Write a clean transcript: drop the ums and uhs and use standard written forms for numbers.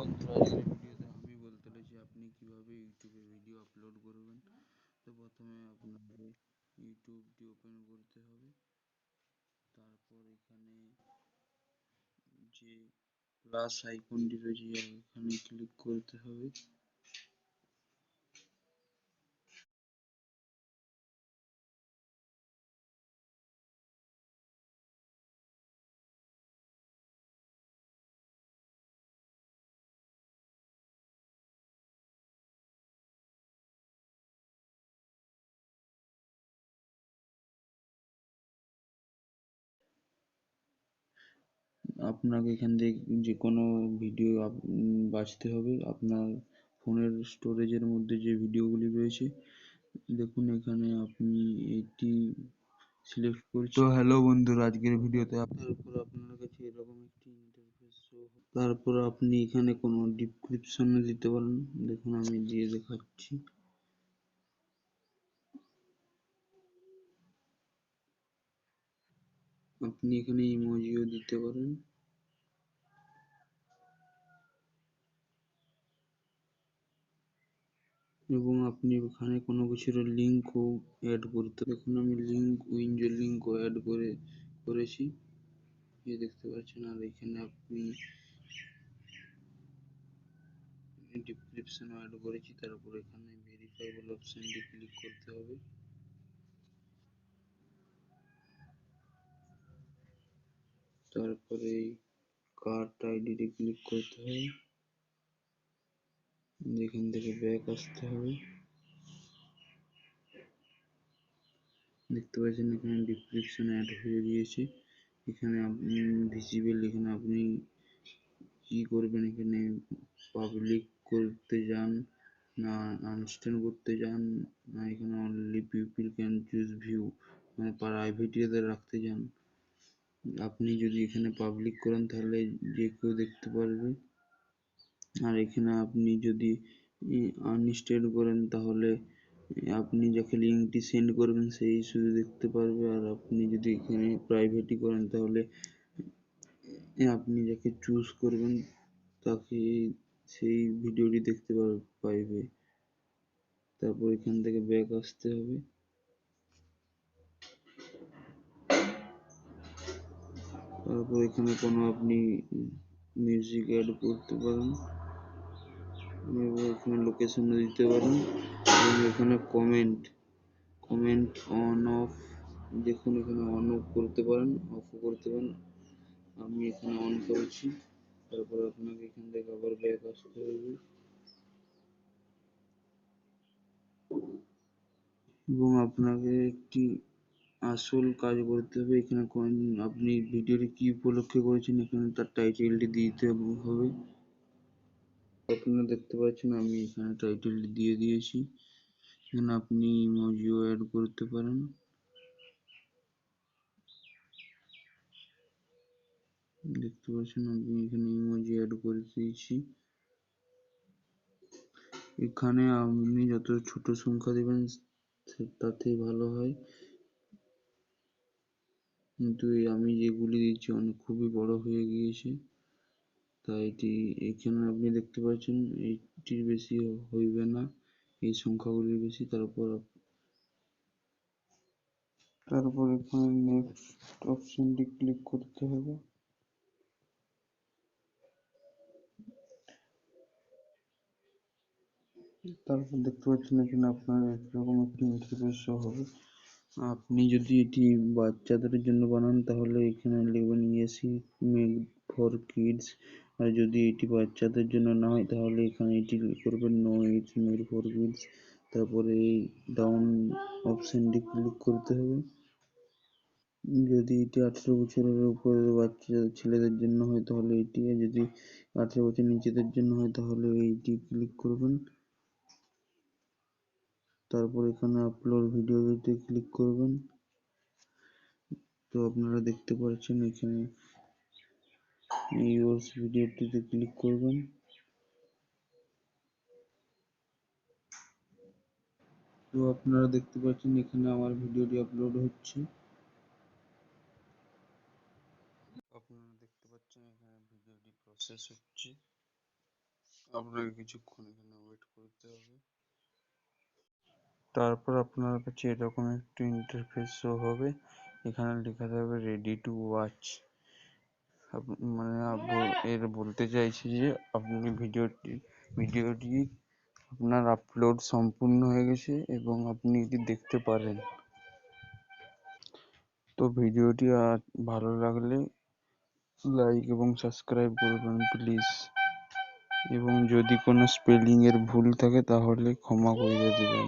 বন্ধুরা, আজকের ভিডিওতে আমি বলতে চলেছি আপনি কিভাবে ইউটিউবে ভিডিও আপলোড করবেন। তো প্রথমে আপনাকে ইউটিউবটি ওপেন করতে হবে। তারপর এখানে যে প্লাস আইকনটি রয়েছে এখানে ক্লিক করতে হবে। আপনাকে এখান থেকে যে কোনো ভিডিও বাছতে হবে। আপনার ফোনের স্টোরেজের মধ্যে যে ভিডিওগুলি রয়েছে, দেখুন এখানে আপনি এটি সিলেক্ট করছি। তো হ্যালো বন্ধুরা, আজকের ভিডিওতে তারপর আপনার কাছে এরকম একটি ইন্টারফেস শো হবে। তারপর আপনি এখানে কোনো ডিসক্রিপশনে দিতে পারেন। দেখুন আমি দিয়ে দেখাচ্ছি। আপনি এখানে ইমোজিও দিতে পারেন এবং আপনি এখানে কোনো কিছুর লিঙ্কও অ্যাড করতে। দেখুন আমি উইন্ডোর লিঙ্কও অ্যাড করেছি, এই দেখতে পাচ্ছেন। আর এখানে আপনি ডিসক্রিপশনও অ্যাড করেছি। তারপর এখানে ভেরিফাইবল অপশনটি ক্লিক করতে হবে। তারপরে কার্ট আইডিতে ক্লিক করতে হবে। এখান থেকে ব্যাক আসতে হবে। দেখতে পাচ্ছেন এখানে ডিসক্রিপশন অ্যাড হয়ে গিয়েছে। এখানে আপনি ভিজিবল, এখানে আপনি কি করবেন, এখানে পাবলিক করতে যান না আনস্ট্যান্ড করতে যান, না এখানে only people can choose view মানে প্রাইভেট রাখতে যান। আপনি যদি এখানে পাবলিক করেন তাহলে যে কেউ দেখতে পারবে, আর এখানে আপনি যদি আনস্ট্যান্ড করেন তাহলে আপনি যাকে লিঙ্কটি সেন্ড করবেন সেই শুধু দেখতে পারবে। আর আপনি যদি এখানে প্রাইভেটই করেন তাহলে আপনি যাকে চুজ করবেন তাকে সেই ভিডিওটি দেখতে পাইবে। তারপর এখান থেকে ব্যাক আসতে হবে। তারপর এখানে কোনো আপনি মিউজিক অ্যাড করতে পারেন এবং এখানে লোকেশনও দিতে পারেন এবং এখানে কমেন্ট অন অফ, দেখুন এখানে অন অফ করতে পারেন, অফও করতে পারেন। আমি এখানে অন করেছি। তারপর আপনাকে এখান থেকে আবার ব্যাক আসতে হবে এবং আপনাকে একটি আসল কাজ করতে হবে। এখানে আপনি ভিডিওটি কি উপলক্ষে করেছেন এখানে তার টাইটেলটি দিতে হবে। আপনারা দেখতে পাচ্ছেন আমি এখানে টাইটেলটি দিয়ে দিয়েছি। এখানে আপনি ইমোজিও অ্যাড করতে পারেন। দেখতে পাচ্ছেন আমি এখানে ইমোজি অ্যাড করে দিয়েছি। এখানে আপনি যত ছোট সংখ্যা দেবেন তাতেই ভালো হয়, কিন্তু আমি যেগুলি দিচ্ছি অনেক খুবই বড় হয়ে গিয়েছে, তাই এটি এখানে আপনি দেখতে পাচ্ছেন এইটির বেশি হইবে না, এই সংখ্যাগুলির বেশি। তারপর এখানে নেক্সট অপশনটি ক্লিক করতে হবে। তারপর দেখতে পাচ্ছেন এখানে আপনার এরকম একটি ইন্টারফেস শো হবে। আপনি যদি এটি বাচ্চাদের জন্য বানান তাহলে এখানে লিখবেন ইয়েস মেড ফর কিডস, আর যদি এটি বাচ্চাদের জন্য না হয় তাহলে এখানে এটি করবেন no it's made for kids. তারপরে এই ডাউন অপশনটি ক্লিক করতে হবে। যদি এটি 18 বছরের উপরের বাচ্চা ছেলেদের জন্য হয় তাহলে এটি, আর যদি 18 বছর নিচেদের জন্য হয় তাহলে এইটি ক্লিক করবেন। তারপর এখানে আপলোড ভিডিওতে ক্লিক করবেন। তো আপনারা দেখতে পাচ্ছেন এখানে ইউজ ভিডিওটিতে ক্লিক করবেন। তো আপনারা দেখতে পাচ্ছেন এখানে আমার ভিডিওটি আপলোড হচ্ছে। আপনারা দেখতে পাচ্ছেন এখানে ভিডিওটি প্রসেস হচ্ছে। আপনাকে কিছুক্ষণ এখানে ওয়েট করতে হবে। তারপর আপনার কাছে এরকম একটি ইন্টারফেস শো হবে, এখানে লেখা থাকবে রেডি টু ওয়াচ। মানে এর বলতে চাইছি যে আপনি ভিডিওটি আপনার আপলোড সম্পূর্ণ হয়ে গেছে এবং আপনি এটি দেখতে পারেন। তো ভিডিওটি ভালো লাগলে লাইক এবং সাবস্ক্রাইব করবেন প্লিজ, এবং যদি কোনো স্পেলিং এর ভুল থাকে তাহলে ক্ষমা করে দেবেন।